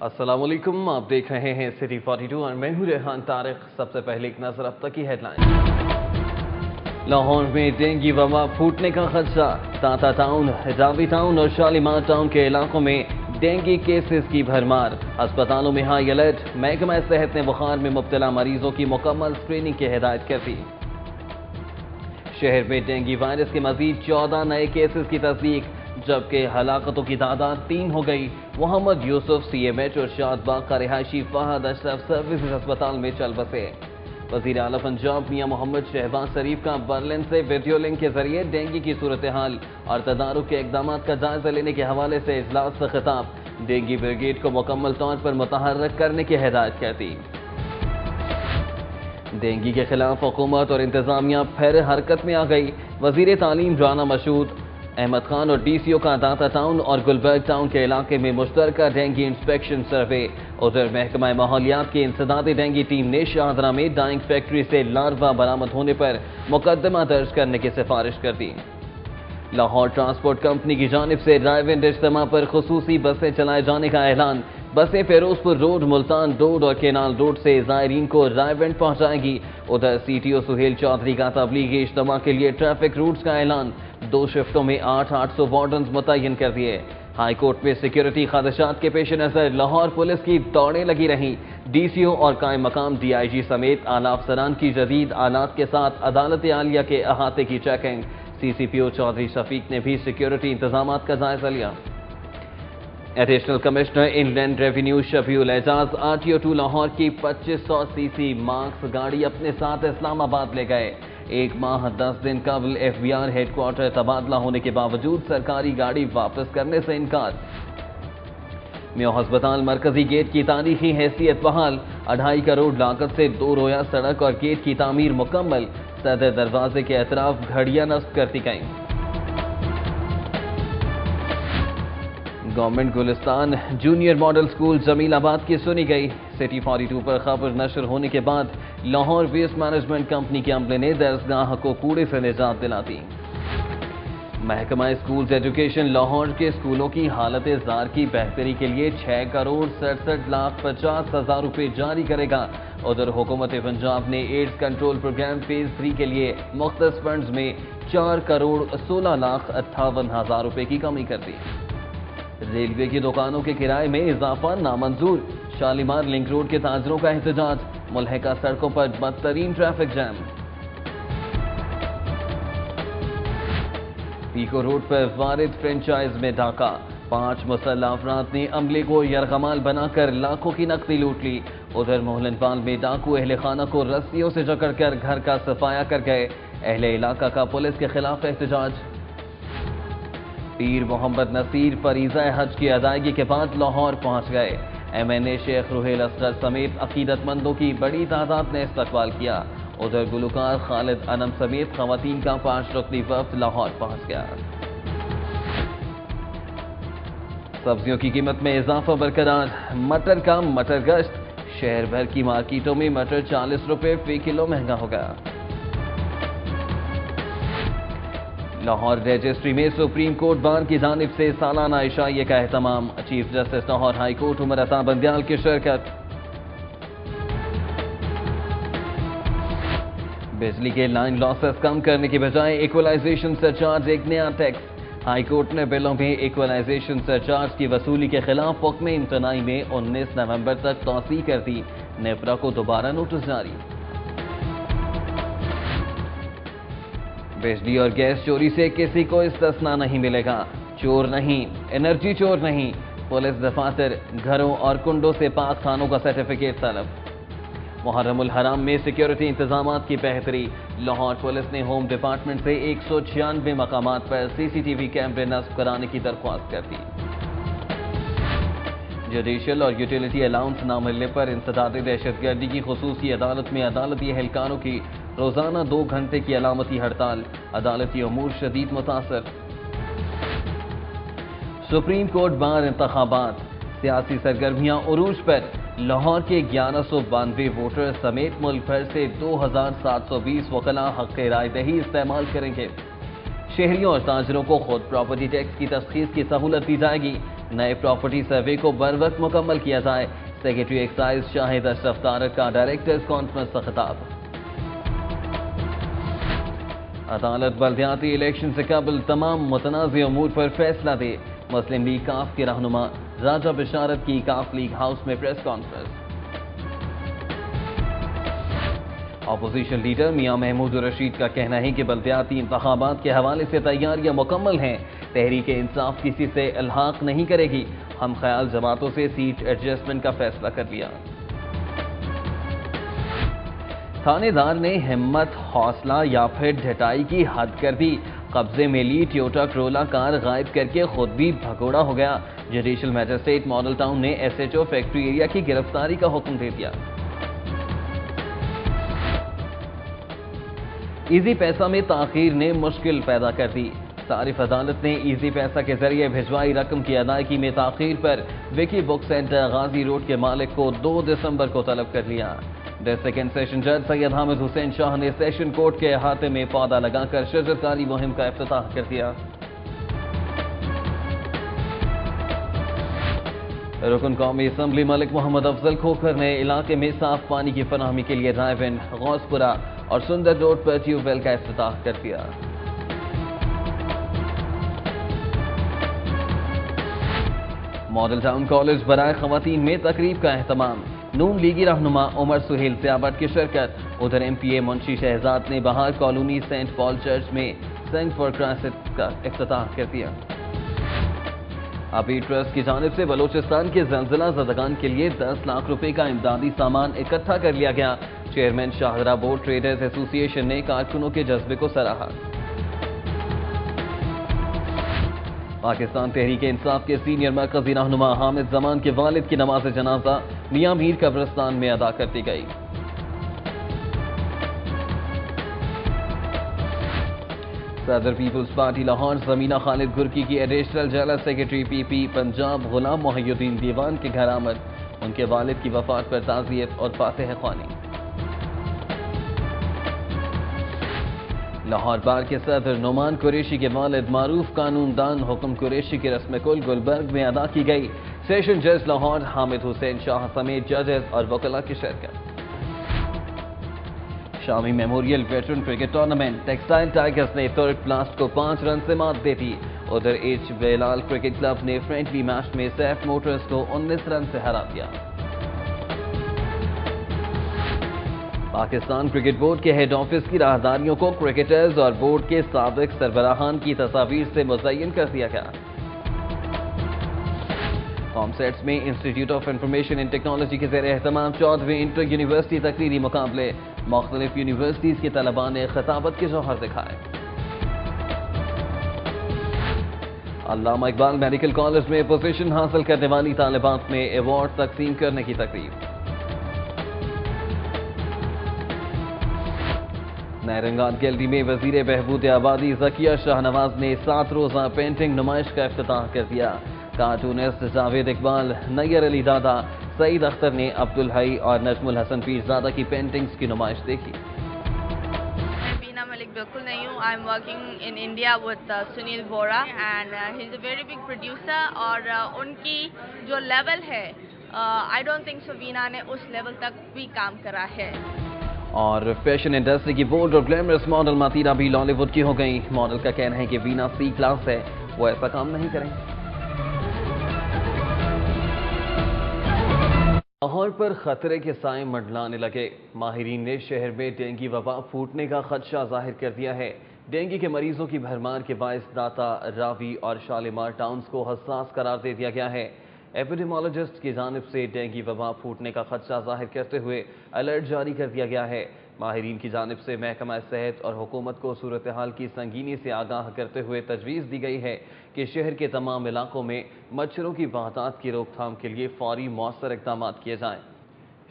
السلام علیکم، آپ دیکھ رہے ہیں سٹی 42 اور میں ہوں ریحان طارق۔ سب سے پہلے ایک نظر اب تک کی ہیڈ لائن۔ لاہور میں ڈینگی وبا پھوٹنے کا خدشہ، تاتا ٹاؤن، حجابی ٹاؤن اور شالیمار ٹاؤن کے علاقوں میں ڈینگی کیسز کی بھرمار، اسپتالوں میں ہائی الرٹ۔ محکمہ صحت نے بخار میں مبتلا مریضوں کی مکمل اسکریننگ کی ہدایت کر دی۔ شہر میں ڈینگی وائرس کے مزید 14 نئے کیسز کی تصدیق، جبکہ ہلاکتوں کی تعداد 3 ہو گئی۔ محمد یوسف سی ایم ایچ اور شاد باغ کا رہائشی فہد اشرف سروسز اسپتال میں چل بسے۔ وزیر اعلیٰ پنجاب میاں محمد شہباز شریف کا برلن سے ویڈیو لنک کے ذریعے ڈینگی کی صورتحال اور تدارک کے اقدامات کا جائزہ لینے کے حوالے سے اجلاس سے خطاب، ڈینگی بریگیڈ کو مکمل طور پر متحرک کرنے کی ہدایت کر دی۔ ڈینگی کے خلاف حکومت اور انتظامیہ پھر حرکت میں آ گئی۔ وزیر تعلیم رانا مشہود احمد خان اور ڈی سی او کا داتا ٹاؤن اور گلبرگ ٹاؤن کے علاقے میں مشترکہ ڈینگی انسپیکشن سروے۔ ادھر محکمہ ماحولیات کی انسدادی ڈینگی ٹیم نے شاہدرہ میں ڈائنگ فیکٹری سے لاروا برآمد ہونے پر مقدمہ درج کرنے کی سفارش کر دی۔ لاہور ٹرانسپورٹ کمپنی کی جانب سے ڈرائیو ان اجتماع پر خصوصی بسیں چلائے جانے کا اعلان۔ بسیں Ferozepur road, Multan road اور کینال روڈ سے زائرین کو رائیونڈ پہنچائیں گی۔ ادھر C T O Sohail Chaudhry کا تبلیغی اجتماع کے لیے ٹریفک روٹس کا اعلان، 2 شفٹوں میں 800 وارڈنز متعین کر دیے۔ ہائی کورٹ میں سیکیورٹی خدشات کے پیش نظر لاہور پولیس کی دوڑیں لگی رہیں۔ ڈی سی او اور قائم مقام ڈی آئی جی سمیت اعلیٰ افسران کی جدید آلات کے ساتھ عدالت عالیہ کے احاطے کی چیکنگ۔ سی سی پی او چودھری شفیق نے بھی سیکیورٹی انتظامات کا جائزہ لیا۔ Additional commissioner inland revenue Shafi Ijaz R T O 2 Lahore کی 2500 سی سی مارکس گاڑی اپنے ساتھ اسلام آباد لے گئے۔ 1 ماہ 10 دن قبل F B R head quarter تبادلہ ہونے کے باوجود سرکاری گاڑی واپس کرنے سے انکار۔ میو ہسپتال مرکزی گیٹ کی تاریخی حیثیت بحال، 2.5 کروڑ لاگت سے 2 رویا سڑک اور گیٹ کی تعمیر مکمل۔ صدر دروازے کے اطراف گھڑیاں نصب کر دی گئیں۔ گورنمنٹ گلستان جونیئر ماڈل سکول جمیل آباد کی سنی گئی۔ سٹی 42 پر خبر نشر ہونے کے بعد لاہور ویسٹ مینجمنٹ کمپنی کے عملے نے درسگاہ کو کوڑے سے نجات دلا دی۔ محکمہ اسکولز ایجوکیشن لاہور کے اسکولوں کی حالت زار کی بہتری کے لیے 6 کروڑ 67,50,000 روپے جاری کرے گا۔ ادھر حکومت پنجاب نے ایڈز کنٹرول پروگرام فیز 3 کے لیے مختص فنڈز میں 4 کروڑ 16,58,000 روپے کی کمی کر دی۔ ریلوے کی دکانوں کے کرائے میں اضافہ نامنظور، شالیمار لنک روڈ کے تاجروں کا احتجاج، ملحقہ سڑکوں پر بدترین ٹریفک جام۔ پیکو روڈ پر وارد فرنچائز میں ڈاکہ، 5 مسلح افراد نے عملے کو یرغمال بنا کر لاکھوں کی نقدی لوٹ لی۔ ادھر موہلنپال میں ڈاکو اہل خانہ کو رسیوں سے جکڑ کر گھر کا صفایا کر گئے، اہل علاقہ کا پولیس کے خلاف احتجاج۔ پیر محمد نصیر فریضہ حج کی ادائیگی کے بعد لاہور پہنچ گئے۔ ایم این اے شیخ روحیل اصغر سمیت عقیدت مندوں کی بڑی تعداد نے استقبال کیا۔ ادھر گلوکار خالد انم سمیت خواتین کا 5 رکنی وفد لاہور پہنچ گیا۔ سبزیوں کی قیمت میں اضافہ برقرار، مٹر کا مٹر گشت، شہر بھر کی مارکیٹوں میں مٹر 40 روپے فی کلو مہنگا ہو گیا۔ لاہور رجسٹری میں سپریم کورٹ بار کی جانب سے سالانہ عشائیے کا اہتمام، chief justice Lahore high court Umar Ata Bandial کی شرکت۔ بجلی کے لائن لاسز کم کرنے کی بجائے ایکولائزیشن سرچارج ایک نیا ٹیکس، ہائی کورٹ نے بلوں میں ایکولائزیشن سرچارج کی وصولی کے خلاف حکم امتناعی میں 19 نومبر تک توسیع کر دی، نیپرا کو دوبارہ نوٹس جاری۔ بجلی اور گیس چوری سے کسی کو استثناء نہیں ملے گا، چور نہیں، انرجی چور نہیں، پولیس دفاتر، گھروں اور کنڈوں سے پاک خانوں کا سرٹیفکیٹ طلب۔ محرم الحرام میں سیکیورٹی انتظامات کی بہتری، لاہور پولیس نے ہوم ڈپارٹمنٹ سے 196 مقامات پر سی سی ٹی وی کیمرے نصب کرانے کی درخواست کر دی۔ جوڈیشل اور یوٹیلیٹی الاؤنس نہ ملنے پر انسداد دہشت گردی کی خصوصی عدالت میں عدالتی اہلکاروں کی روزانہ 2 گھنٹے کی علامتی ہڑتال، عدالتی امور شدید متاثر۔ سپریم کورٹ بار انتخابات، سیاسی سرگرمیاں عروج پر، لاہور کے 1192 ووٹر سمیت ملک بھر سے 2720 وکلاء حق رائے دہی استعمال کریں گے۔ شہریوں اور تاجروں کو خود پراپرٹی ٹیکس کی تشخیص کی سہولت دی جائے گی۔ نئے پراپرٹی سروے کو بر وقت مکمل کیا جائے، سیکرٹری ایکسائز شاہد اشرف طارق کا ڈائریکٹرز کانفرنس سے خطاب۔ عدالت بلدیاتی الیکشن سے قبل تمام متنازع امور پر فیصلہ دے، مسلم لیگ کاف کے رہنما راجہ بشارت کی کاف لیگ ہاؤس میں پریس کانفرنس۔ اپوزیشن لیڈر میاں محمود رشید کا کہنا ہے کہ بلدیاتی انتخابات کے حوالے سے تیاریاں مکمل ہیں، تحریک انصاف کسی سے الحاق نہیں کرے گی، ہم خیال جماعتوں سے سیٹ ایڈجسٹمنٹ کا فیصلہ کر لیا۔ تھانے دار نے ہمت، حوصلہ یا پھر ڈھٹائی کی حد کر دی، قبضے میں لی ٹویوٹا کرولا کار غائب کر کے خود بھی بھگوڑا ہو گیا، جوڈیشل میجسٹریٹ ماڈل ٹاؤن نے S H O factory area کی گرفتاری کا حکم دے دیا۔ ایزی پیسہ میں تاخیر نے مشکل پیدا کر دی، صارف عدالت نے ایزی پیسہ کے ذریعے بھجوائی رقم کی ادائیگی میں تاخیر پر وکی بک سینٹر غازی روڈ کے مالک کو 2 دسمبر کو طلب کر لیا۔ سیکنڈ سیشن جج سید حامد حسین شاہ نے سیشن کورٹ کے احاطے میں پودا لگا کر شجرکاری مہم کا افتتاح کر دیا۔ رکن قومی اسمبلی ملک محمد افضل کھوکھر نے علاقے میں صاف پانی کی فراہمی کے لیے رائے ون، غوث پورہ اور سندر روڈ پر ٹیوب ویل کا افتتاح کر دیا۔ ماڈل ٹاؤن کالج برائے خواتین میں تقریب کا اہتمام، نون لیگی رہنما عمر سہیل ضیابٹ کی شرکت، ادھر ایم پی اے منشی شہزاد نے بہار کالونی سینٹ پال چرچ میں سینٹ فار کرائسٹ کا افتتاح کر دیا۔ ابھی ٹرسٹ کی جانب سے بلوچستان کے زلزلہ زدگان کے لیے 10 لاکھ روپے کا امدادی سامان اکٹھا کر لیا گیا، چیئرمین شاہدرہ بورڈ ٹریڈرز ایسوسی ایشن نے کارکنوں کے جذبے کو سراہا۔ پاکستان تحریک انصاف کے سینئر مرکزی رہنما حامد زمان کے والد کی نماز جنازہ میاں میر قبرستان میں ادا کر دی گئی۔ صدر پیپلز پارٹی لاہور زمینہ خالد گرکی کی ایڈیشنل جنرل سیکرٹری پی پی پنجاب غلام محی الدین دیوان کے گھر آمد، ان کے والد کی وفات پر تعزیت اور فاتح خوانی۔ لاہور بار کے صدر نعمان قریشی کے والد معروف قانون دان حکم قریشی کی رسم کل گلبرگ میں ادا کی گئی، سیشن جج لاہور حامد حسین شاہ سمیت ججز اور وکلاء کی شرکت۔ شامی memorial veteran cricket tournament, textile tigers نے ترک بلاسٹ کو 5 رن سے مات دے دی، ادھر ایچ ویلال کرکٹ کلب نے فرینڈلی میچ میں سیف موٹرز کو 19 رن سے ہرا دیا۔ پاکستان کرکٹ بورڈ کے ہیڈ آفس کی راہداریوں کو کرکٹرز اور بورڈ کے سابق سربراہان کی تصاویر سے مزین کر دیا گیا۔ کام سیٹس میں institute of information and technology کے زیر اہتمام 14ویں انٹر یونیورسٹی تقریری مقابلے، مختلف یونیورسٹیز کے طلباء نے خطابت کے جوہر دکھائے۔ علامہ اقبال میڈیکل کالج میں پوزیشن حاصل کرنے والی طالبات میں ایوارڈ تقسیم کرنے کی تقریب۔ نیرنگان گیلری میں وزیر بہبود آبادی ذکیہ شاہ نواز نے 7 روزہ پینٹنگ نمائش کا افتتاح کر دیا، کارٹونسٹ جاوید اقبال، نیر علی دادا، سعید اختر نے عبدالحی اور نجم الحسن پیرزادہ کی پینٹنگز کی نمائش دیکھی۔ میں بینا ملک بالکل نہیں ہوں، I am working in India with Sunil Bora and he is a very big producer, اور ان کی جو لیول ہے آئی ڈونٹ تھنک سو وینا نے اس لیول تک بھی کام کرا ہے۔ اور فیشن انڈسٹری کی بولڈ اور گلیمرس ماڈل ماتیرا بھی لالی ووڈ کی ہو گئی، ماڈل کا کہنا ہے کہ وینا سی کلاس ہے، وہ ایسا کام نہیں کریں۔ لاہور پر خطرے کے سائے منڈلانے لگے، ماہرین نے شہر میں ڈینگی وبا پھوٹنے کا خدشہ ظاہر کر دیا ہے۔ ڈینگی کے مریضوں کی بھرمار کے باعث داتا، راوی اور شالیمار ٹاؤنز کو حساس قرار دے دیا گیا ہے۔ ایپیڈیمولوجسٹ کی جانب سے ڈینگی وبا پھوٹنے کا خدشہ ظاہر کرتے ہوئے الرٹ جاری کر دیا گیا ہے۔ ماہرین کی جانب سے محکمہ صحت اور حکومت کو صورتحال کی سنگینی سے آگاہ کرتے ہوئے تجویز دی گئی ہے کہ شہر کے تمام علاقوں میں مچھروں کی واردات کی روک تھام کے لیے فوری مؤثر اقدامات کیے جائیں۔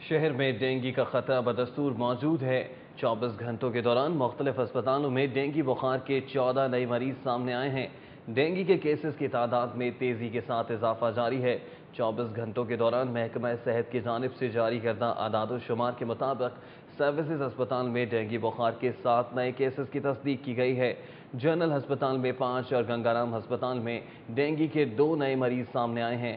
شہر میں ڈینگی کا خطرہ بدستور موجود ہے۔ 24 گھنٹوں کے دوران مختلف اسپتالوں میں ڈینگی بخار کے 14 نئے مریض سامنے آئے ہیں۔ ڈینگی کے کیسز کی تعداد میں تیزی کے ساتھ اضافہ جاری ہے۔ 24 گھنٹوں کے دوران محکمہ صحت کی جانب سے جاری کردہ اعداد و شمار کے مطابق سروسز اسپتال میں ڈینگی بخار کے 7 نئے کیسز کی تصدیق کی گئی ہے۔ جنرل ہسپتال میں 5 اور گنگارام ہسپتال میں ڈینگی کے 2 نئے مریض سامنے آئے ہیں۔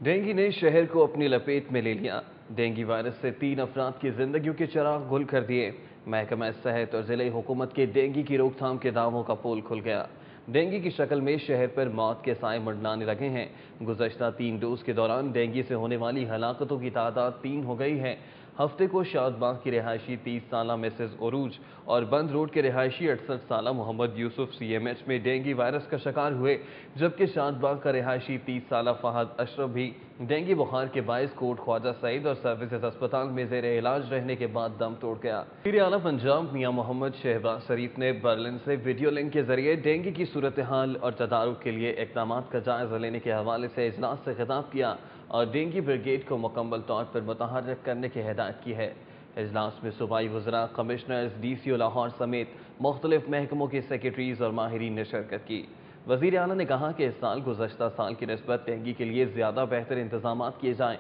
ڈینگی نے شہر کو اپنی لپیٹ میں لے لیا۔ ڈینگی وائرس سے 3 افراد کی زندگیوں کے چراغ گل کر دیے۔ محکمہ صحت اور ضلعی حکومت کے ڈینگی کی روک تھام کے دعووں کا پول کھل گیا۔ ڈینگی کی شکل میں شہر پر موت کے سائے منڈلانے لگے ہیں۔ گزشتہ 3 ڈوز کے دوران ڈینگی سے ہونے والی ہلاکتوں کی تعداد 3 ہو گئی ہے۔ ہفتے کو شاد باغ کی رہائشی 30 سالہ مسز عروج اور بند روڈ کے رہائشی 68 سالہ محمد یوسف سی ایم ایچ میں ڈینگی وائرس کا شکار ہوئے، جبکہ شاد باغ کا رہائشی 30 سالہ فہد اشرف بھی ڈینگی بخار کے باعث کوٹ خواجہ سعید اور سروسز اسپتال میں زیر علاج رہنے کے بعد دم توڑ گیا۔ وزیر اعلیٰ پنجاب میاں محمد شہباز شریف نے برلن سے ویڈیو لنک کے ذریعے ڈینگی کی صورتحال اور تدارک کے لیے اقدامات کا جائزہ لینے کے حوالے سے اجلاس سے خطاب کیا اور ڈینگی بریگیڈ کو مکمل طور پر متحرک کرنے کی ہدایت کی ہے۔ اجلاس میں صوبائی وزراء، commissioners, D C O Lahore سمیت مختلف محکموں کے سیکریٹریز اور ماہرین نے شرکت کی۔ وزیر اعلیٰ نے کہا کہ اس سال گزشتہ سال کی نسبت ڈینگی کے لیے زیادہ بہتر انتظامات کیے جائیں۔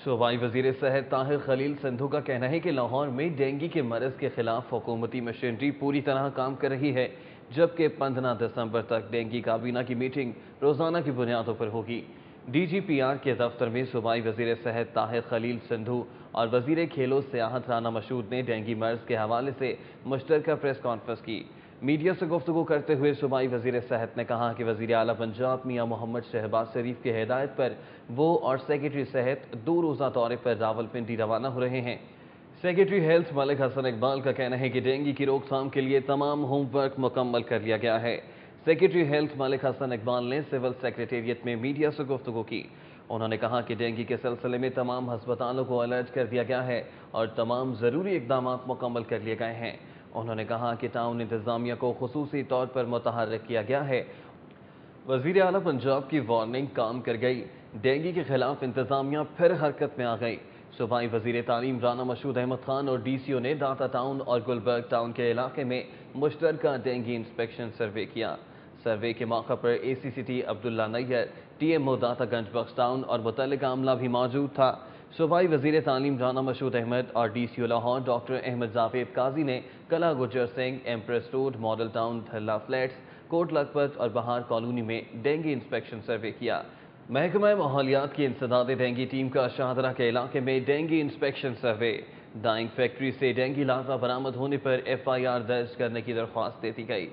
صوبائی وزیر صحت طاہر خلیل سندھو کا کہنا ہے کہ لاہور میں ڈینگی کے مرض کے خلاف حکومتی مشینری پوری طرح کام کر رہی ہے، جبکہ 15 دسمبر تک ڈینگی کابینہ کی میٹنگ روزانہ کی بنیادوں پر ہوگی۔ ڈی جی پی آر کے دفتر میں صوبائی وزیر صحت طاہر خلیل سندھو اور وزیر کھیلو سیاحت رانا مشہود نے ڈینگی مرض کے حوالے سے مشترکہ پریس کانفرنس کی۔ میڈیا سے گفتگو کرتے ہوئے صوبائی وزیر صحت نے کہا کہ وزیر اعلیٰ پنجاب میاں محمد شہباز شریف کی ہدایت پر وہ اور سیکریٹری صحت 2 روزہ دورے پر راولپنڈی روانہ ہو رہے ہیں۔ سیکریٹری ہیلتھ ملک حسن اقبال کا کہنا ہے کہ ڈینگی کی روک تھام کے لیے تمام ہوم ورک مکمل کر لیا گیا ہے۔ سیکریٹری ہیلتھ ملک حسن اقبال نے سول سیکریٹریٹ میں میڈیا سے گفتگو کی۔ انہوں نے کہا کہ ڈینگی کے سلسلے میں تمام ہسپتالوں کو الرٹ کر دیا گیا ہے اور تمام ضروری اقدامات مکمل کر لیے گئے ہیں۔ انہوں نے کہا کہ ٹاؤن انتظامیہ کو خصوصی طور پر متحرک کیا گیا ہے۔ وزیر اعلیٰ پنجاب کی وارننگ کام کر گئی، ڈینگی کے خلاف انتظامیہ پھر حرکت میں آ گئی۔ صوبائی وزیر تعلیم رانا مشہود احمد خان اور ڈی سی او نے داتا ٹاؤن اور گلبرگ ٹاؤن کے علاقے میں مشترکہ ڈینگی انسپیکشن سروے کیا۔ سروے کے موقع پر اے سی سی ٹی عبداللہ نیّر، T M O Data Ganj Bakhsh town اور متعلقہ عملہ بھی موجود تھا۔ صوبائی وزیر تعلیم رانا مشہود احمد اور D C O Lahore doctor Ahmad Javed Qazi نے Qila Gujjar Singh, empress road, model town, Dhala flats, Kot Lakhpat اور بہار کالونی میں ڈینگی انسپیکشن سروے کیا۔ محکمہ ماحولیات کی انسداد ڈینگی ٹیم کا شاہدرہ کے علاقے میں dengue inspection survey. Dyeing factory سے ڈینگی لاروا برآمد ہونے پر ایف آئی آر درج کرنے کی درخواست دے دی گئی۔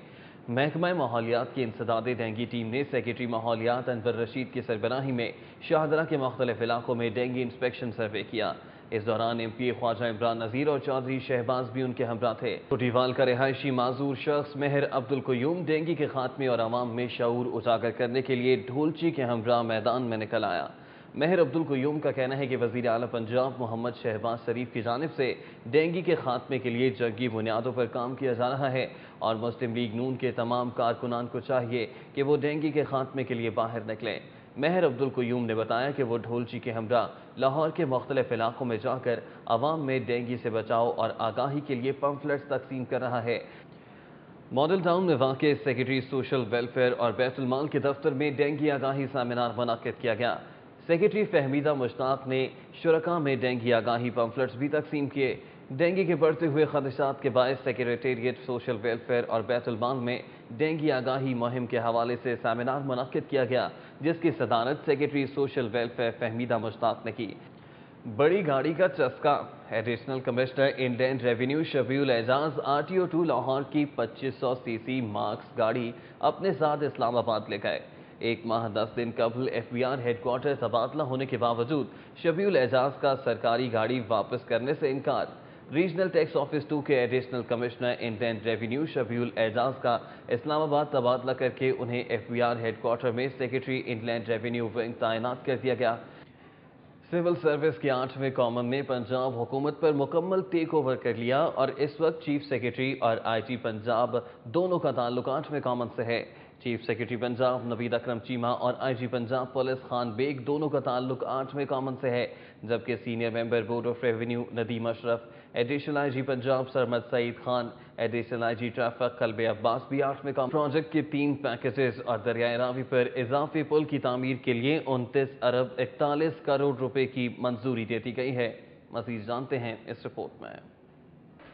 محکمہ ماحولیات کی انسداد ڈینگی ٹیم نے سیکریٹری ماحولیات انور رشید کی سربراہی میں شاہدرہ کے مختلف علاقوں میں ڈینگی انسپیکشن سروے کیا۔ اس دوران ایم پی اے خواجہ عمران نذیر اور چودھری شہباز بھی ان کے ہمراہ تھے۔ کوٹیوال کا رہائشی معذور شخص مہر عبدالقیوم ڈینگی کے خاتمے اور عوام میں شعور اجاگر کرنے کے لیے ڈھولچی کے ہمراہ میدان میں نکل آیا۔ مہر عبدالقیوم کا کہنا ہے کہ وزیر اعلیٰ پنجاب محمد شہباز شریف کی جانب سے ڈینگی کے خاتمے کے لیے جنگی بنیادوں پر کام کیا جا رہا ہے اور مسلم لیگ نون کے تمام کارکنان کو چاہیے کہ وہ ڈینگی کے خاتمے کے لیے باہر نکلیں۔ مہر عبدالقیوم نے بتایا کہ وہ ڈھولچی کے ہمراہ لاہور کے مختلف علاقوں میں جا کر عوام میں ڈینگی سے بچاؤ اور آگاہی کے لیے پمفلٹس تقسیم کر رہا ہے۔ ماڈل ٹاؤن میں واقع سیکریٹری سوشل ویلفیئر اور بیت المال کے دفتر میں ڈینگی آگاہی سیمینار منعقد کیا گیا۔ سیکریٹری فہمیدہ مشتاق نے شرکاء میں ڈینگی آگاہی پمفلٹس بھی تقسیم کیے۔ ڈینگی کے بڑھتے ہوئے خدشات کے باعث سیکریٹریٹ سوشل ویلفیئر اور بیت المال میں ڈینگی آگاہی مہم کے حوالے سے سیمینار منعقد کیا گیا، جس کی صدارت secretary social welfare Fahmida Mushtaq نے کی۔ بڑی گاڑی کا چسکا، ایڈیشنل کمشنر انلینڈ ریونیو شبیول Ijaz R T O 2 Lahore کی 2500 سی سی مارکس گاڑی اپنے ساتھ اسلام آباد لے گئے۔ 1 ماہ 10 دن قبل F B R head quarter تبادلہ ہونے کے باوجود شبیول اعجاز کا سرکاری گاڑی واپس کرنے سے انکار۔ ریجنل ٹیکس آفس 2 کے ایڈیشنل کمشنر انلینڈ ریونیو شبیول اعجاز کا اسلام آباد تبادلہ کر کے انہیں F B R head quarter میں سیکریٹری انلینڈ ریونیو ونگ تعینات کر دیا گیا۔ سول سروس کے 8ویں کامن نے پنجاب حکومت پر مکمل ٹیک اوور کر لیا اور اس وقت چیف سیکریٹری اور آئی جی پنجاب دونوں کا تعلق 8ویں کامن سے ہے۔ چیف سیکریٹری پنجاب نوید اکرم چیمہ اور I G Punjab police Khan Baig دونوں کا تعلق 8ویں کامن سے ہے، جبکہ senior member board of revenue Nadeem Ashraf, additional I G Punjab Sarmad Saeed Khan, additional I G traffic Qalb Abbas بھی 8ویں کامن۔ پروجیکٹ کے 3 پیکیجز اور دریائے راوی پر اضافی پل کی تعمیر کے لیے 29 ارب 41 کروڑ روپے کی منظوری دے دی گئی ہے۔ مزید جانتے ہیں اس رپورٹ میں۔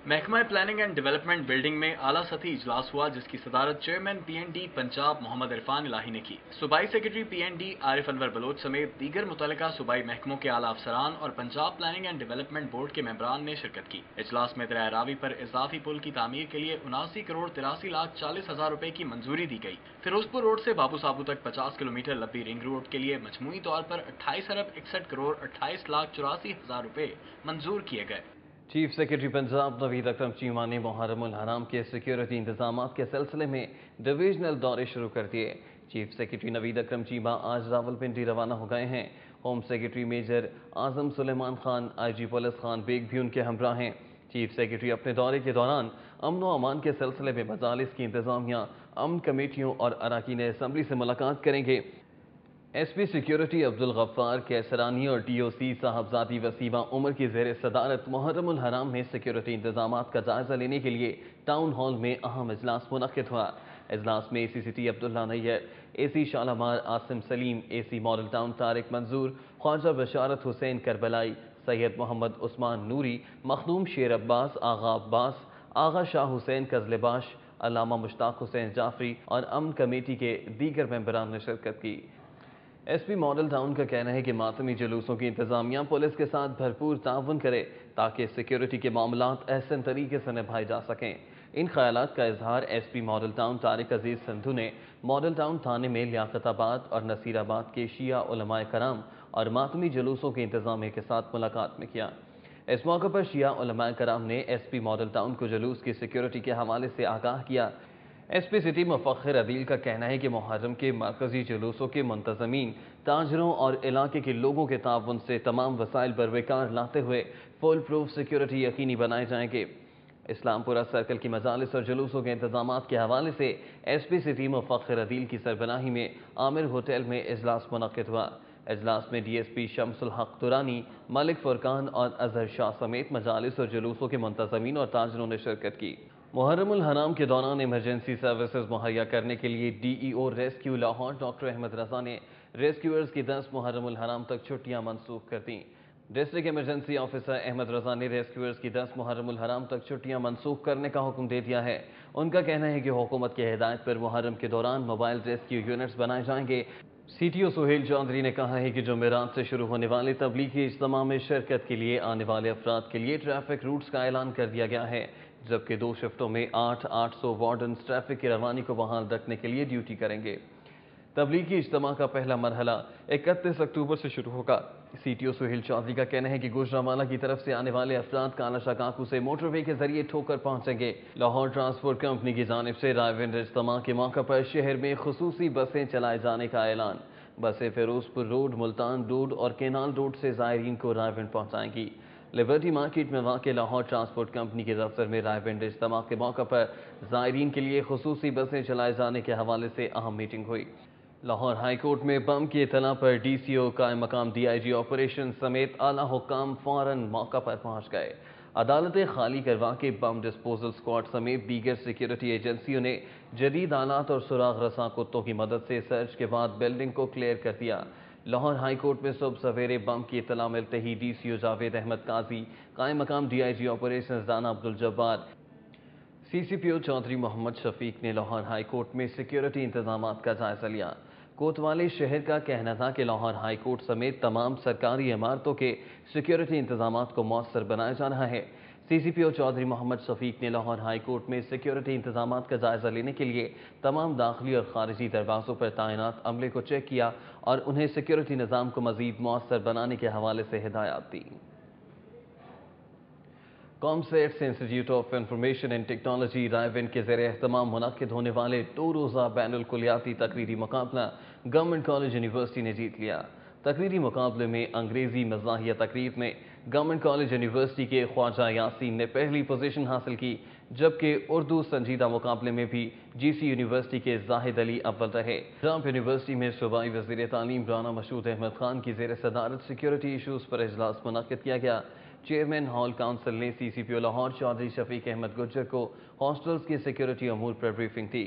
محکمہ پلاننگ اینڈ ڈیولپمنٹ بلڈنگ میں اعلیٰ سطحی اجلاس ہوا جس کی صدارت chairman P N D Punjab Muhammad Irfan Elahi نے کی۔ صوبائی secretary P N D Arif Anwar Baloch سمیت دیگر متعلقہ صوبائی محکموں کے اعلیٰ افسران اور Punjab planning and development board کے ممبران نے شرکت کی۔ اجلاس میں دریائے راوی پر اضافی پل کی تعمیر کے لیے 79 کروڑ 83 لاکھ 40 ہزار روپے کی منظوری دی گئی۔ فیروزپور روڈ سے بابو سابو تک 50 کلومیٹر لمبی رنگ روڈ کے لیے مجموعی طور پر 28 ارب 61 کروڑ 28 لاکھ 84 ہزار روپے منظور کیے گئے۔ چیف سیکرٹری پنجاب نوید اکرم چیمہ نے محرم الحرام کے سیکیورٹی انتظامات کے سلسلے میں ڈویژنل دورے شروع کر دیے۔ چیف سیکرٹری نوید اکرم چیمہ آج راولپنڈی روانہ ہو گئے ہیں۔ ہوم سیکرٹری میجر اعظم سلیمان خان، آئی جی پولیس خان بیگ بھی ان کے ہمراہ ہیں۔ چیف سیکرٹری اپنے دورے کے دوران امن و امان کے سلسلے میں مجالس کی انتظامیہ، امن کمیٹیوں اور اراکین اسمبلی سے ملاقات کریں گے۔ ایس پی سیکیورٹی عبدالغفار کیسرانی اور ڈی او سی صاحبزادی وسیمہ عمر کی زیر صدارت محرم الحرام میں سیکیورٹی انتظامات کا جائزہ لینے کے لیے ٹاؤن ہال میں اہم اجلاس منعقد ہوا۔ اجلاس میں اے سی سٹی عبداللہ نیّر، اے سی شالامار عاصم سلیم، اے سی ماڈل ٹاؤن طارق منظور، خواجہ بشارت حسین کربلائی، سید محمد عثمان نوری، مخدوم شیر عباس، آغا شاہ حسین قزلباش، علامہ مشتاق حسین جعفری اور امن کمیٹی کے دیگر ممبران نے شرکت کی۔ ایس پی ماڈل ٹاؤن کا کہنا ہے کہ ماتمی جلوسوں کی انتظامیہ پولیس کے ساتھ بھرپور تعاون کرے تاکہ سیکیورٹی کے معاملات احسن طریقے سے نبھائے جا سکیں۔ ان خیالات کا اظہار S P model town Tariq Aziz Sandhu نے ماڈل ٹاؤن تھانے میں لیاقت آباد اور نصیر آباد کے شیعہ علماء کرام اور ماتمی جلوسوں کے انتظامیہ کے ساتھ ملاقات میں کیا۔ اس موقع پر شیعہ علماء کرام نے ایس پی ماڈل ٹاؤن کو جلوس کی سیکیورٹی کے حوالے سے آگاہ کیا۔ ایس پی سٹی مفخر عدیل کا کہنا ہے کہ محرم کے مرکزی جلوسوں کے منتظمین، تاجروں اور علاقے کے لوگوں کے تعاون سے تمام وسائل بروقار لاتے ہوئے فول پروف سیکیورٹی یقینی بنائے جائیں گے۔ اسلام پورہ سرکل کی مجالس اور جلوسوں کے انتظامات کے حوالے سے ایس پی سٹی مفخر عدیل کی سربراہی میں عامر ہوٹل میں اجلاس منعقد ہوا۔ اجلاس میں ڈی ایس پی شمس الحق ترانی، ملک فرقان اور اظہر شاہ سمیت مجالس اور جلوسوں کے منتظمین اور تاجروں نے شرکت کی۔ محرم الحرام کے دوران ایمرجنسی سروسز مہیا کرنے کے لیے ڈی ای او ریسکیو لاہور ڈاکٹر احمد رضا نے ریسکیورز کی 10 محرم الحرام تک چھٹیاں منسوخ کر دیں۔ District emergency officer Ahmad Raza نے ریسکیورز کی 10 محرم الحرام تک چھٹیاں منسوخ کرنے کا حکم دے دیا ہے۔ ان کا کہنا ہے کہ حکومت کی ہدایت پر محرم کے دوران موبائل ریسکیو یونٹس بنائے جائیں گے۔ C T O Sohail Chaudhry نے کہا ہے کہ جمعرات سے شروع ہونے والے تبلیغی اجتماع میں شرکت کے لیے آنے والے افراد کے لیے ٹریفک روٹس کا اعلان کر دیا گیا ہے، جبکہ 2 شفٹوں میں 800 وارڈنز ٹریفک کی روانی کو بحال رکھنے کے لیے ڈیوٹی کریں گے۔ تبلیغی اجتماع کا پہلا مرحلہ 31 اکتوبر سے شروع ہوگا۔ C T O Sohail Chaudhry کا کہنا ہے کہ گوجرانوالہ کی طرف سے آنے والے افراد کالا شاہ کاکو سے موٹر وے کے ذریعے ٹھوکر پہنچیں گے۔ لاہور ٹرانسپورٹ کمپنی کی جانب سے رائے ونڈ اجتماع کے موقع پر شہر میں خصوصی بسیں چلائے جانے کا اعلان۔ بسیں فیروزپور روڈ، ملتان روڈ اور کینال روڈ سے زائرین کو رائے ونڈ پہنچائیں گی۔ لبرٹی مارکیٹ میں واقع لاہور ٹرانسپورٹ کمپنی کے دفتر میں رائے ونڈ اجتماع کے موقع پر زائرین کے لیے خصوصی بسیں چلائے جانے کے حوالے سے اہم میٹنگ ہوئی۔ لاہور ہائی کورٹ میں بم کی اطلاع پر ڈی سی او قائم مقام ڈی آئی جی آپریشن سمیت اعلیٰ حکام فوراً موقع پر پہنچ گئے۔ عدالتیں خالی کروا کے بم ڈسپوزل اسکواڈ سمیت دیگر سیکیورٹی ایجنسیوں نے جدید آلات اور سراغ رساں کتوں کی مدد سے سرچ کے بعد بلڈنگ کو کلیئر کر دیا۔ لاہور ہائی کورٹ میں صبح سویرے بم کی اطلاع ملتے ہی D C O Javed Ahmad Qazi, قائم مقام D I G operations Rana Abdul Jabbar, C C P O Chaudhry Muhammad Shafiq نے لاہور ہائی کورٹ میں سیکیورٹی انتظامات کا جائزہ لیا۔ کوتوالی شہر کا کہنا تھا کہ لاہور ہائی کورٹ سمیت تمام سرکاری عمارتوں کے سیکیورٹی انتظامات کو مؤثر بنایا جا رہا ہے۔ سی C P O Chaudhry Muhammad Shafiq نے لاہور ہائی کورٹ میں سیکیورٹی انتظامات کا جائزہ لینے کے لیے تمام داخلی اور خارجی دروازوں پر تعینات عملے کو چیک کیا اور انہیں سیکیورٹی نظام کو مزید مؤثر بنانے کے حوالے سے ہدایات دی۔ COMSATS institute of information and technology Raiwind کے زیر اہتمام منعقد ہونے والے 2 روزہ بین الکلیاتی تقریری مقابلہ گورنمنٹ کالج یونیورسٹی نے جیت لیا۔ تقریری مقابلے میں انگریزی مزاحیہ تقریر میں گورنمنٹ کالج یونیورسٹی کے خواجہ یاسین نے پہلی پوزیشن حاصل کی، جبکہ اردو سنجیدہ مقابلے میں بھی جی سی یونیورسٹی کے زاہد علی اول رہے۔ ٹرمپ یونیورسٹی میں صوبائی وزیر تعلیم رانا مشہود احمد خان کی زیر صدارت سیکیورٹی ایشوز پر اجلاس منعقد کیا گیا۔ چیئرمین ہال کونسل نے سی سی پی او لاہور چودھری شفیق احمد گجر کو ہاسٹلز کی سیکیورٹی امور پر بریفنگ دی۔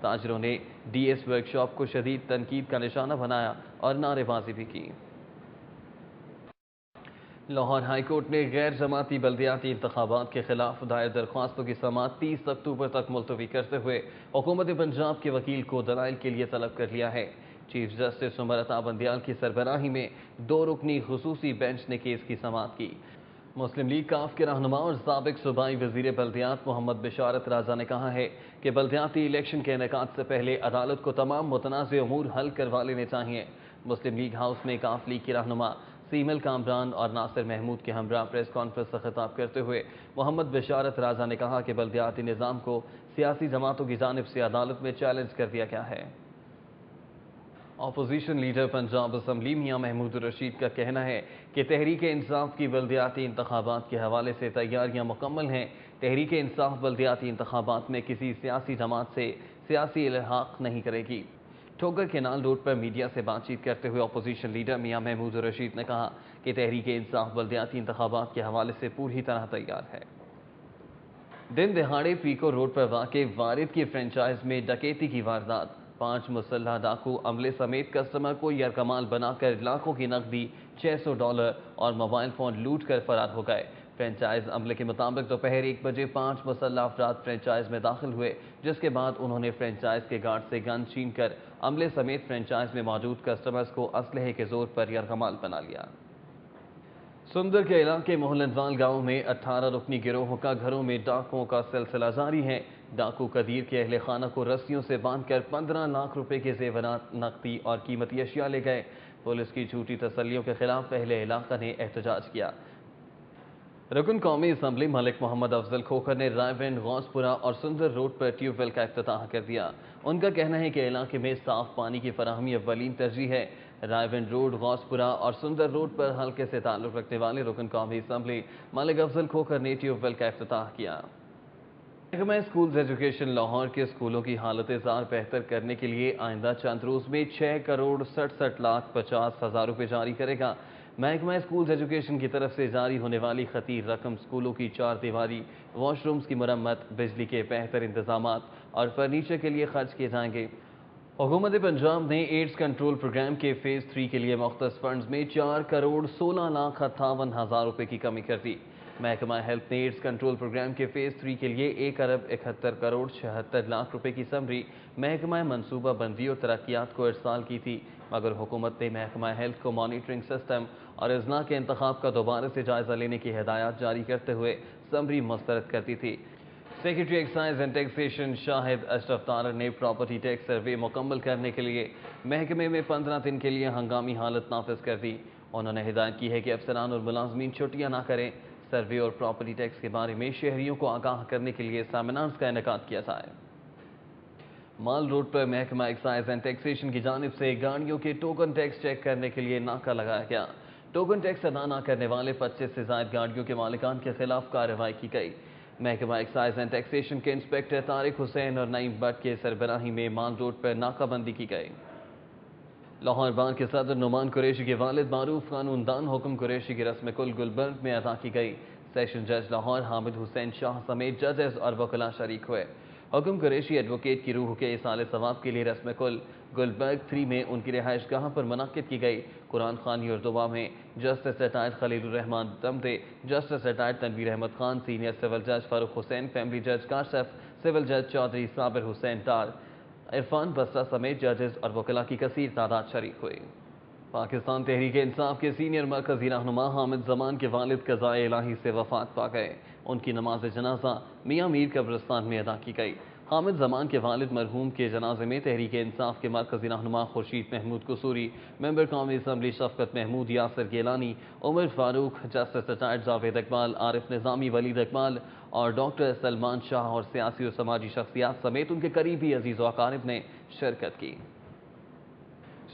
تاجروں نے DS ورکشاپ کو شدید تنقید کا نشانہ بنایا اور نعرے بازی بھی کی۔ لاہور ہائی کورٹ نے غیر جماعتی بلدیاتی انتخابات کے خلاف دائر درخواستوں کی سماعت 30 اکتوبر تک ملتوی کرتے ہوئے حکومت پنجاب کے وکیل کو دلائل کے لیے طلب کر لیا ہے۔ چیف جسٹس عمر عطا بندیال کی سربراہی میں 2 رکنی خصوصی بینچ نے کیس کی سماعت کی۔ مسلم لیگ کاف کے رہنما اور سابق صوبائی وزیر بلدیات محمد بشارت رازا نے کہا ہے کہ بلدیاتی الیکشن کے انعقاد سے پہلے عدالت کو تمام متنازع امور حل کروا لینے چاہیے۔ مسلم لیگ ہاؤس میں کاف لیگ کے رہنما سیمل کامران اور ناصر محمود کے ہمراہ پریس کانفرنس سے خطاب کرتے ہوئے محمد بشارت رازا نے کہا کہ بلدیاتی نظام کو سیاسی جماعتوں کی جانب سے عدالت میں چیلنج کر دیا گیا ہے۔ اپوزیشن لیڈر پنجاب اسمبلی میاں محمود رشید کا کہنا ہے کہ تحریک انصاف کی بلدیاتی انتخابات کے حوالے سے تیاریاں مکمل ہیں۔ تحریک انصاف بلدیاتی انتخابات میں کسی سیاسی جماعت سے سیاسی الحاق نہیں کرے گی۔ ٹھوکر کینال روڈ پر میڈیا سے بات چیت کرتے ہوئے اپوزیشن لیڈر میاں محمود رشید نے کہا کہ تحریک انصاف بلدیاتی انتخابات کے حوالے سے پوری طرح تیار ہے۔ دن دہاڑے پیکو روڈ پر واقع وارد کی فرنچائز میں ڈکیتی کی واردات، 5 مسلح ڈاکو عملے سمیت کسٹمر کو یرغمال بنا کر لاکھوں کی نقدی، $600 اور موبائل فون لوٹ کر فرار ہو گئے۔ فرنچائز عملے کے مطابق دوپہر 1 بجے 5 مسلح افراد فرنچائز میں داخل ہوئے، جس کے بعد انہوں نے فرنچائز کے گارڈ سے گن چھین کر عملے سمیت فرنچائز میں موجود کسٹمرز کو اسلحے کے زور پر یرغمال بنا لیا۔ سندر کے علاقے محلندوال گاؤں میں 18 رکنی گروہ کا گھروں میں ڈاکوں کا سلسلہ جاری ہے۔ ڈاکو قدیر کے اہل خانہ کو رسیوں سے باندھ کر 15 لاکھ روپے کے زیورات، نقدی اور قیمتی اشیاء لے گئے۔ پولیس کی جھوٹی تسلیوں کے خلاف اہل علاقہ نے احتجاج کیا۔ رکن قومی اسمبلی ملک محمد افضل کھوکھر نے رائے ونڈ، غوثپورہ اور سندر روڈ پر ٹیوب ویل کا افتتاح کر دیا۔ ان کا کہنا ہے کہ علاقے میں صاف پانی کی فراہمی اولین ترجیح ہے۔ رائے ونڈ روڈ، غوثپورہ اور سندر روڈ پر حلقے سے تعلق رکھنے والے رکن قومی اسمبلی ملک افضل کھوکھر نے ٹیوب ویل کا افتتاح کیا۔ محکمہ اسکولز ایجوکیشن لاہور کے اسکولوں کی حالت زار بہتر کرنے کے لیے آئندہ چند روز میں 6,67,50,000 روپے جاری کرے گا۔ محکمہ اسکولز ایجوکیشن کی طرف سے جاری ہونے والی خطیر رقم اسکولوں کی 4 دیواری، واش رومز کی مرمت، بجلی کے بہتر انتظامات اور فرنیچر کے لیے خرچ کیے جائیں گے۔ حکومت پنجاب نے ایڈز کنٹرول پروگرام کے فیز 3 کے لیے مختص فنڈز میں 4,16,58,000 روپے کی کمی کر دی۔ محکمہ ہیلتھ نے ایڈز کنٹرول پروگرام کے فیز 3 کے لیے 1,71,76,00,000 روپے کی سمری محکمہ منصوبہ بندی اور ترقیات کو ارسال کی تھی، مگر حکومت نے محکمہ ہیلتھ کو مانیٹرنگ سسٹم اور اضلاع کے انتخاب کا دوبارہ سے جائزہ لینے کی ہدایات جاری کرتے ہوئے سمری مسترد کر دی تھی۔ سیکریٹری ایکسائز اینڈ ٹیکسیشن شاہد اشرف تارڑ نے پراپرٹی ٹیکس سروے مکمل کرنے کے لیے محکمے میں 15 دن کے لیے ہنگامی حالت نافذ کر دی۔ انہوں نے ہدایت کی ہے کہ افسران اور ملازمین چھٹیاں نہ کریں۔ سروے اور پراپرٹی ٹیکس کے بارے میں شہریوں کو آگاہ کرنے کے لیے سیمینارز کا انعقاد کیا جائے۔ مال روڈ پر محکمہ ایکسائز اینڈ ٹیکسیشن کی جانب سے گاڑیوں کے ٹوکن ٹیکس چیک کرنے کے لیے ناکہ لگایا گیا۔ ٹوکن ٹیکس ادا نہ کرنے والے 25 سے زائد گاڑیوں کے مالکان کے خلاف کارروائی کی گئی۔ محکمہ ایکسائز اینڈ ٹیکسیشن کے انسپیکٹر طارق حسین اور نعیم بٹ کے سربراہی میں مال روڈ پر ناکہ بندی کی گئی۔ لاہور بار کے صدر نعمان قریشی کے والد معروف قانون دان حکم قریشی کی رسم کل گلبرگ میں ادا کی گئی۔ سیشن جج لاہور حامد حسین شاہ سمیت ججز اور وکلاء شریک ہوئے۔ حکم قریشی ایڈوکیٹ کی روح کے ایصال ثواب کے لیے رسم کل گلبرگ 3 میں ان کی رہائش گاہ پر منعقد کی گئی۔ قرآن خوانی اور دعا میں جسٹس ریٹائرڈ خلیل الرحمان دمدے، justice retired Tanveer Ahmad Khan, senior civil جج فاروق حسین، فیملی جج کاشف، سول جج چودھری صابر حسین ڈار، عرفان بسرا سمیت ججز اور وکلاء کی کثیر تعداد شریک ہوئی۔ پاکستان تحریک انصاف کے سینئر مرکزی رہنما حامد زمان کے والد قضائے الہی سے وفات پا گئے۔ ان کی نماز جنازہ میاں میر قبرستان میں ادا کی گئی۔ حامد زمان کے والد مرحوم کے جنازے میں تحریک انصاف کے مرکزی رہنما خورشید محمود قصوری، ممبر قومی اسمبلی شفقت محمود، یاسر گیلانی، عمر فاروق، جسٹس ریٹائرڈ جاوید اقبال، عارف نظامی، ولید اقبال اور ڈاکٹر سلمان شاہ اور سیاسی و سماجی شخصیات سمیت ان کے قریبی عزیز و اقارب نے شرکت کی۔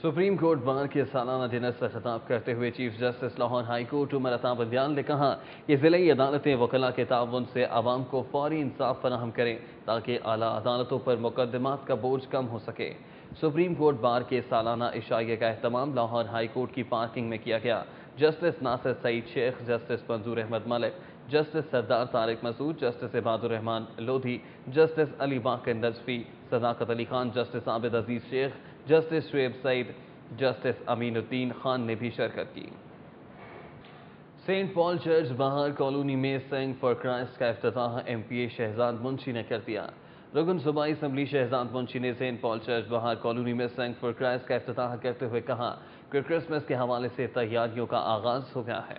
سپریم کورٹ بار کے سالانہ ڈنر سے خطاب کرتے ہوئے chief justice Lahore high court Umar Ata Bandial نے کہا کہ ضلعی عدالتیں وکلاء کے تعاون سے عوام کو فوری انصاف فراہم کریں تاکہ اعلیٰ عدالتوں پر مقدمات کا بوجھ کم ہو سکے۔ سپریم کورٹ بار کے سالانہ عشائیہ کا اہتمام لاہور ہائی کورٹ کی پارکنگ میں کیا گیا۔ جسٹس ناصر سعید شیخ، جسٹس منظور احمد ملک، جسٹس سردار طارق مسعود، جسٹس عباد الرحمان لودھی، جسٹس علی باقر نجفی، صداقت علی خان، جسٹس عابد عزیز شیخ، جسٹس شعیب سعید، جسٹس امین الدین خان نے بھی شرکت کی۔ سینٹ پال چرچ بہار کالونی میں سینگ فار کرائسٹ کا افتتاح ایم پی اے شہزاد منشی نے کر دیا۔ رکن صوبائی اسمبلی شہزاد منشی نے سینٹ پال چرچ بہار کالونی میں سینگ فار کرائسٹ کا افتتاح کرتے ہوئے کہا کہ کرسمس کے حوالے سے تیاریوں کا آغاز ہو گیا ہے۔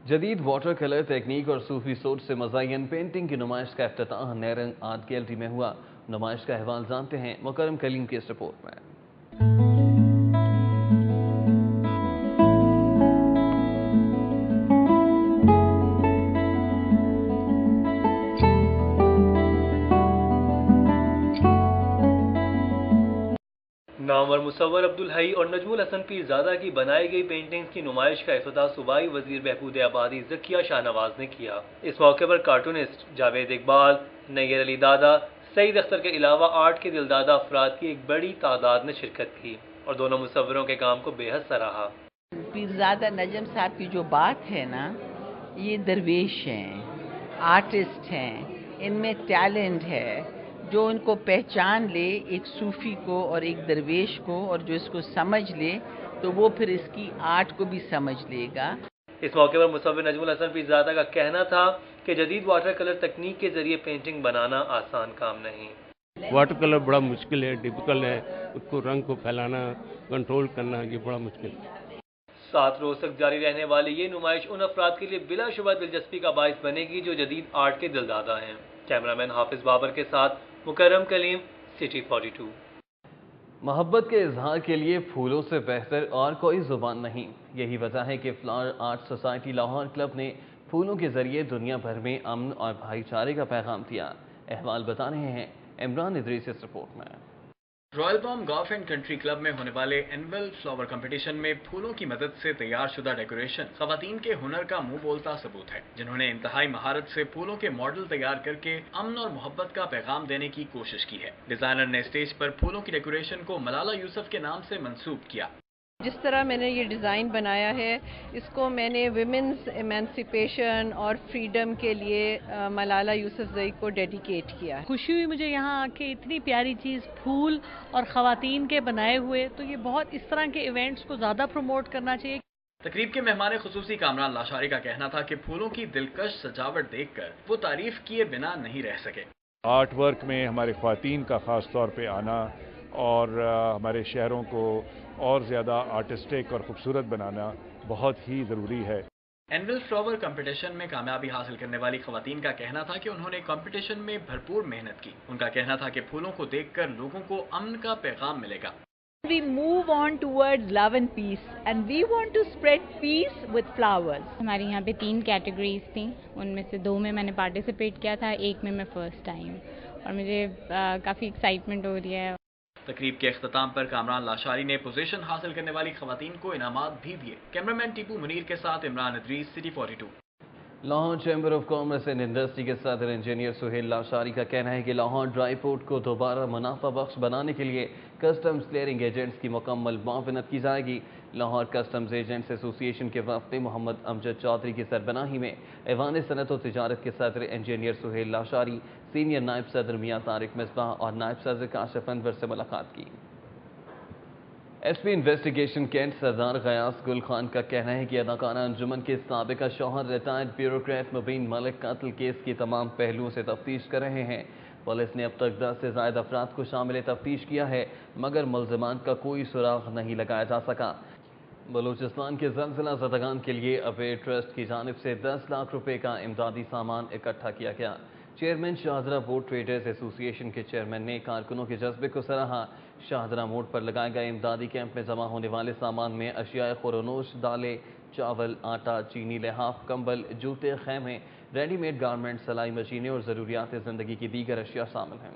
جدید واٹر کلر تکنیک اور صوفی سوچ سے مزین پینٹنگ کی نمائش کا افتتاح نیرنگ آرٹ گیلری میں ہوا۔ نمائش کا احوال جانتے ہیں مکرم کلیم کی اس رپورٹ میں۔ نامور مصور عبدالحی اور نجم الحسن پیرزادہ کی بنائی گئی پینٹنگز کی نمائش کا افتتاح صوبائی وزیر بہبود آبادی ذکیہ شاہ نواز نے کیا۔ اس موقع پر کارٹونسٹ جاوید اقبال، نیر علی دادا، سعید اختر کے علاوہ آرٹ کے دلدادہ افراد کی ایک بڑی تعداد نے شرکت کی اور دونوں مصوروں کے کام کو بے حد سراہا۔ پیرزادہ نجم صاحب کی جو بات ہے نا، یہ درویش ہیں، آرٹسٹ ہیں، ان میں ٹیلنٹ ہے۔ جو ان کو پہچان لے ایک صوفی کو اور ایک درویش کو، اور جو اس کو سمجھ لے تو وہ پھر اس کی آرٹ کو بھی سمجھ لے گا۔ اس موقع پر مصور نجم الحسن پیرزادہ کا کہنا تھا کہ جدید واٹر کلر تکنیک کے ذریعے پینٹنگ بنانا آسان کام نہیں۔ واٹر کلر بڑا مشکل ہے، ڈیفیکلٹ ہے، اس کو رنگ کو پھیلانا، کنٹرول کرنا، یہ بڑا مشکل ہے۔ 7 روز تک جاری رہنے والی یہ نمائش ان افراد کے لیے بلا شبہ دلچسپی کا باعث بنے گی جو جدید آرٹ کے دلدادہ ہیں۔ کیمرامین حافظ بابر کے ساتھ مکرم کلیم، سٹی 42۔ محبت کے اظہار کے لیے پھولوں سے بہتر اور کوئی زبان نہیں۔ یہی وجہ ہے کہ flower art society Lahore club نے پھولوں کے ذریعے دنیا بھر میں امن اور بھائی چارے کا پیغام دیا۔ احوال بتا رہے ہیں عمران ادریس اس رپورٹ میں۔ Royal palm golf and country club میں ہونے والے اینول فلاور کمپٹیشن میں پھولوں کی مدد سے تیار شدہ ڈیکوریشن خواتین کے ہنر کا منہ بولتا ثبوت ہے، جنہوں نے انتہائی مہارت سے پھولوں کے ماڈل تیار کر کے امن اور محبت کا پیغام دینے کی کوشش کی ہے۔ ڈیزائنر نے اسٹیج پر پھولوں کی ڈیکوریشن کو ملالہ یوسف کے نام سے منسوب کیا۔ جس طرح میں نے یہ ڈیزائن بنایا ہے، اس کو میں نے ویمنز ایمانسیپیشن اور فریڈم کے لیے ملالہ یوسفزئی کو ڈیڈیکیٹ کیا ہے۔ خوشی ہوئی مجھے یہاں آ کے، اتنی پیاری چیز پھول اور خواتین کے بنائے ہوئے، تو یہ بہت اس طرح کے ایونٹس کو زیادہ پروموٹ کرنا چاہیے۔ تقریب کے مہمان خصوصی کامران لاشاری کا کہنا تھا کہ پھولوں کی دلکش سجاوٹ دیکھ کر وہ تعریف کیے بنا نہیں رہ سکے۔ آرٹ ورک میں ہمارے خواتین کا خاص طور پہ آنا اور ہمارے شہروں کو اور زیادہ آرٹسٹک اور خوبصورت بنانا بہت ہی ضروری ہے۔ اینول فلاور کمپٹیشن میں کامیابی حاصل کرنے والی خواتین کا کہنا تھا کہ انہوں نے کمپٹیشن میں بھرپور محنت کی۔ ان کا کہنا تھا کہ پھولوں کو دیکھ کر لوگوں کو امن کا پیغام ملے گا۔ We move on towards love and peace and we want to spread peace with flowers. ہمارے یہاں پہ 3 کیٹیگریز تھیں، ان میں سے 2 میں نے پارٹیسپیٹ کیا تھا، 1 میں فرسٹ ٹائم، اور مجھے کافی ایکسائٹمنٹ ہو رہی ہے۔ تقریب کے اختتام پر کامران لاشاری نے پوزیشن حاصل کرنے والی خواتین کو انعامات بھی دیے۔ کیمرامین ٹیپو منیر کے ساتھ Imran Idrees, city 42۔ Lahore chamber of commerce and industry کے صدر انجینئر سہیل لاشاری کا کہنا ہے کہ لاہور ڈرائی پورٹ کو دوبارہ منافع بخش بنانے کے لیے کسٹمز کلیئرنگ ایجنٹس کی مکمل معاونت کی جائے گی۔ لاہور کسٹمز ایجنٹس ایسوسی ایشن کے وفد محمد امجد چودھری کی سربراہی میں ایوان صنعت و تجارت کے صدر انجینئر سہیل لاشاری، سینئر نائب صدر میاں طارق مصباح اور نائب صدر کاشف انور سے ملاقات کی۔ ایس پی انویسٹیگیشن کینٹ سردار غیاث گل خان کا کہنا ہے کہ اداکارہ انجمن کے سابقہ شوہر ریٹائرڈ بیوروکریٹ مبین ملک قتل کیس کی تمام پہلوؤں سے تفتیش کر رہے ہیں۔ پولیس نے اب تک 10 سے زائد افراد کو شامل تفتیش کیا ہے، مگر ملزمان کا کوئی سراغ نہیں لگایا جا سکا۔ بلوچستان کے زلزلہ زدگان کے لیے ابیر ٹرسٹ کی جانب سے 10 لاکھ روپے کا امدادی سامان اکٹھا کیا گیا۔ چیئرمین شاہدرہ بوٹ ٹریڈرز ایسوسی ایشن کے چیئرمین نے کارکنوں کے جذبے کو سراہا۔ شاہدرہ موڑ پر لگائے گئے امدادی کیمپ میں جمع ہونے والے سامان میں اشیاء خورونوش، دالیں، چاول، آٹا، چینی، لحاف، کمبل، جوتے، خیمے، ریڈی میڈ گارمنٹ، سلائی مشینیں اور ضروریات زندگی کی دیگر اشیاء شامل ہیں۔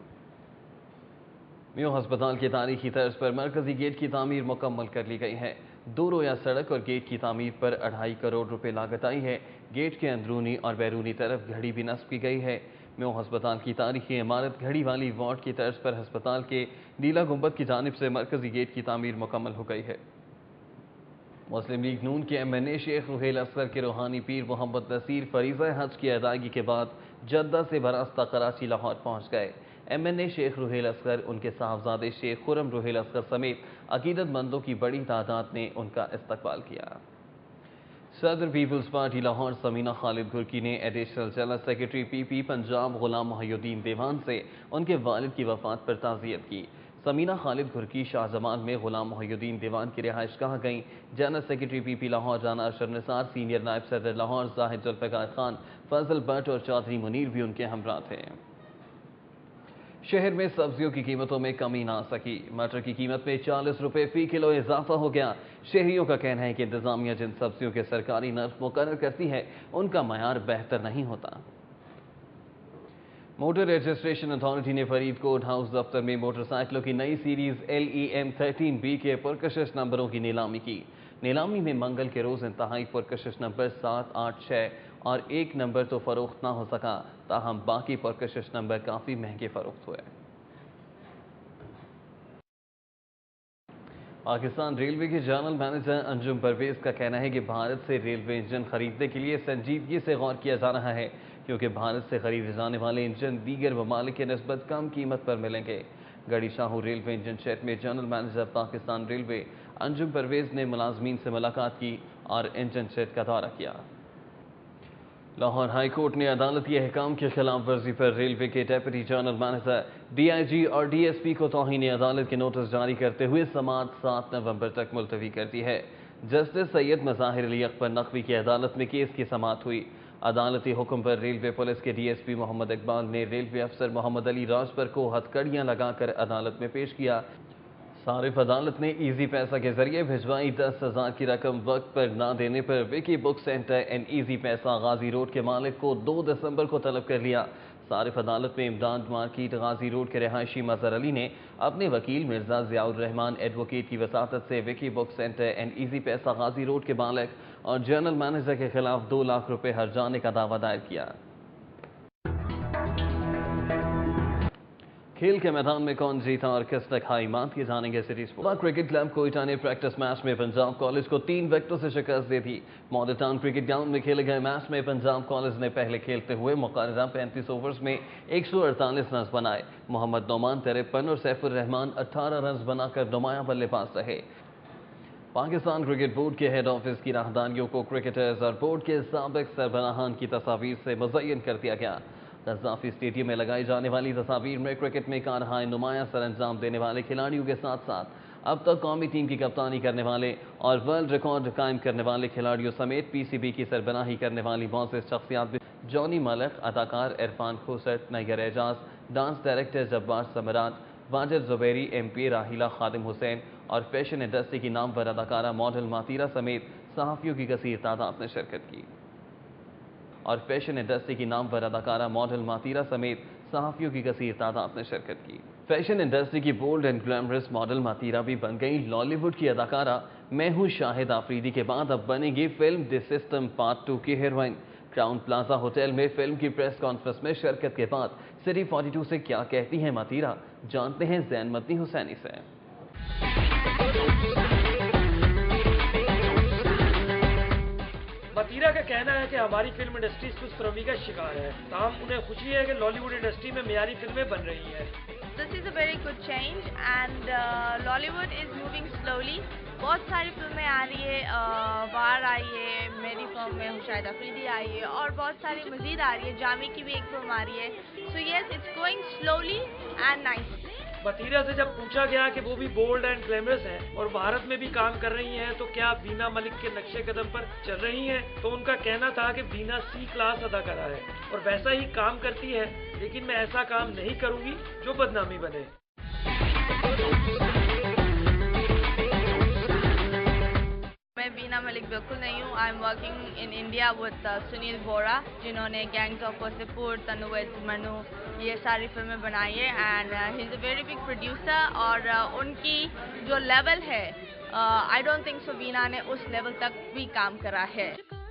میو ہسپتال کی تاریخی طرز پر مرکزی گیٹ کی تعمیر مکمل کر لی گئی ہے۔ 2 رویہ سڑک اور گیٹ کی تعمیر پر 2.5 کروڑ روپے لاگت آئی ہے۔ گیٹ کے اندرونی اور بیرونی طرف گھڑی بھی نصب کی گئی ہے۔ میو ہسپتال کی تاریخی عمارت گھڑی والی وارڈ کی طرز پر ہسپتال کے نیلا گنبد کی جانب سے مرکزی گیٹ کی تعمیر مکمل ہو گئی ہے۔ مسلم لیگ نون کے MNA شیخ رحیل اصغر کے روحانی پیر محمد نصیر فریضہ حج کی ادائیگی کے بعد جدہ سے براستہ کراچی لاہور پہنچ گئے۔ MNA شیخ رحیل اصغر، ان کے صاحبزادے شیخ خرم رحیل اصغر سمیت عقیدت مندوں کی بڑی تعداد نے ان کا استقبال کیا۔ صدر پیپلز پارٹی لاہور سمینہ خالد گھرکی نے additional general secretary PP Punjab Ghulam Mohi الدین دیوان سے ان کے والد کی وفات پر تعزیت کی۔ سمینہ خالد گھرکی شاہ زمان میں غلام محی الدین دیوان کی رہائش گاہ گئیں۔ General secretary PP Lahore Rana Ashar Nisar, senior نائب صدر لاہور زاہد ذوالفقار خان، فضل بٹ اور چودھری منیر بھی ان کے ہمراہ تھے۔ شہر میں سبزیوں کی قیمتوں میں کمی نہ آ سکی، مٹر کی قیمت میں 40 روپے فی کلو اضافہ ہو گیا۔ شہریوں کا کہنا ہے کہ انتظامیہ جن سبزیوں کے سرکاری نرخ مقرر کرتی ہے ان کا معیار بہتر نہیں ہوتا۔ موٹر رجسٹریشن اتھارٹی نے فرید کوٹ ہاؤس دفتر میں موٹر سائیکلوں کی نئی سیریز LEM 13B کے پرکشش نمبروں کی نیلامی کی۔ نیلامی میں منگل کے روز انتہائی پرکشش نمبر 7، 8، 6 اور 1 نمبر تو فروخت نہ ہو سکا، تاہم باقی پرکشش نمبر کافی مہنگے فروخت ہوئے۔ پاکستان ریلوے کے جنرل مینیجر انجم پرویز کا کہنا ہے کہ بھارت سے ریلوے انجن خریدنے کے لیے سنجیدگی سے غور کیا جا رہا ہے، کیونکہ بھارت سے خریدے جانے والے انجن دیگر ممالک کے نسبت کم قیمت پر ملیں گے۔ گڑی شاہو ریلوے انجن شیڈ میں جنرل مینیجر پاکستان ریلوے انجم پرویز نے ملازمین سے ملاقات کی اور انجن شیڈ کا دورہ کیا۔ لاہور ہائی کورٹ نے عدالتی احکام کی خلاف ورزی پر ریلوے کے ڈیپٹی جنرل مینیجر DIG اور DSP کو توہین عدالت کے نوٹس جاری کرتے ہوئے سماعت 7 نومبر تک ملتوی کر دی ہے۔ جسٹس سید مظاہر علی اکبر نقوی کی عدالت میں کیس کی سماعت ہوئی۔ عدالتی حکم پر ریلوے پولیس کے DSP محمد اقبال نے ریلوے افسر محمد علی راجپر کو ہتھکڑیاں لگا کر عدالت میں پیش کیا۔ صارف عدالت نے ایزی پیسہ کے ذریعے بھجوائی 10,000 کی رقم وقت پر نہ دینے پر وکی بک سینٹر اینڈ ایزی پیسہ غازی روڈ کے مالک کو 2 دسمبر کو طلب کر لیا۔ صارف عدالت میں امداد مارکیٹ غازی روڈ کے رہائشی مظہر علی نے اپنے وکیل مرزا ضیاء الرحمان ایڈوکیٹ کی وساطت سے وکی بک سینٹر اینڈ ایزی پیسہ غازی روڈ کے مالک اور جنرل مینیجر کے خلاف 2 لاکھ روپے ہرجانے کا دعویٰ دائر کیا۔ کھیل کے میدان میں کون جیتا اور کس تک ہائی مات کی جانیں گے city sports cricket club Quetta نے پریکٹس میچ میں پنجاب کالج کو 3 وکٹوں سے شکست دے دی۔ ماڈل ٹاؤن کرکٹ گراؤنڈ میں کھیلے گئے میچ میں پنجاب کالج نے پہلے کھیلتے ہوئے مقررہ 35 اوورز میں 148 رنز بنائے۔ محمد نعمان 53 اور سیف الرحمان 18 رنز بنا کر نمایاں بلے باز رہے۔ پاکستان کرکٹ بورڈ کے ہیڈ آفس کی راہداریوں کو کرکٹرز اور بورڈ کے سابق سربراہان کی تصاویر سے مزین کر دیا گیا۔ قذافی اسٹیڈیم میں لگائی جانے والی تصاویر میں کرکٹ میں کارہائے نمایاں سر انجام دینے والے کھلاڑیوں کے ساتھ ساتھ اب تک قومی ٹیم کی کپتانی کرنے والے اور ورلڈ ریکارڈ قائم کرنے والے کھلاڑیوں سمیت PCB کی سربراہی کرنے والی معزز شخصیات بھی جونی ملک، اداکار عرفان کھوسٹ، نیگر اعجاز، ڈانس ڈائریکٹر جبار سمرات، واجد زبیری، MP راحیلہ خادم حسین اور فیشن انڈسٹری کی نامور اداکارہ ماڈل ماتیرہ سمیت صحافیوں کی کثیر تعداد نے شرکت کی۔ فیشن انڈسٹری کی بولڈ اینڈ گلیمرس ماڈل ماتیرہ بھی بن گئی لالی ووڈ کی اداکارہ۔ میں ہوں شاہد آفریدی کے بعد اب بنے گی فلم دی سسٹم پارٹ 2 کی ہیروئن۔ کراؤن پلازا ہوٹل میں فلم کی پریس کانفرنس میں شرکت کے بعد سٹی 42 سے کیا کہتی ہیں ماتیرہ، جانتے ہیں زین مدنی حسینی سے۔ ماتیرہ کا کہنا ہے کہ ہماری فلم انڈسٹری سست روی کا شکار ہے، تاہم انہیں خوشی ہے کہ لالی ووڈ انڈسٹری میں معیاری فلمیں بن رہی ہیں۔ This is a very good change and Lollywood is moving slowly. بہت ساری فلمیں آ رہی ہے، وار آئی ہے، میری فلم میں شاہد آفریدی آئی ہے اور بہت ساری مزید آ رہی ہے، جامی کی بھی ایک فلم آ رہی ہے۔ So yes, it's going slowly and nice. ماتیرہ سے جب پوچھا گیا کہ وہ بھی بولڈ اینڈ گلیمرس ہیں اور بھارت میں بھی کام کر رہی ہیں تو کیا وینا ملک کے نقشے قدم پر چل رہی ہیں، تو ان کا کہنا تھا کہ وینا C کلاس اداکارہ ہے اور ویسا ہی کام کرتی ہے، لیکن میں ایسا کام نہیں کروں گی جو بدنامی بنے۔ میں وینا ملک بالکل نہیں ہوں۔ I am working in India with Sunil بورا، جنہوں نے گینگز آف وسیپور، تنویز منو، یہ ساری فلمیں بنائی ہے and he is a very big producer اور ان کی جو لیول ہے آئی ڈونٹ تھنک سو وینا نے اس لیول تک بھی کام کرا ہے۔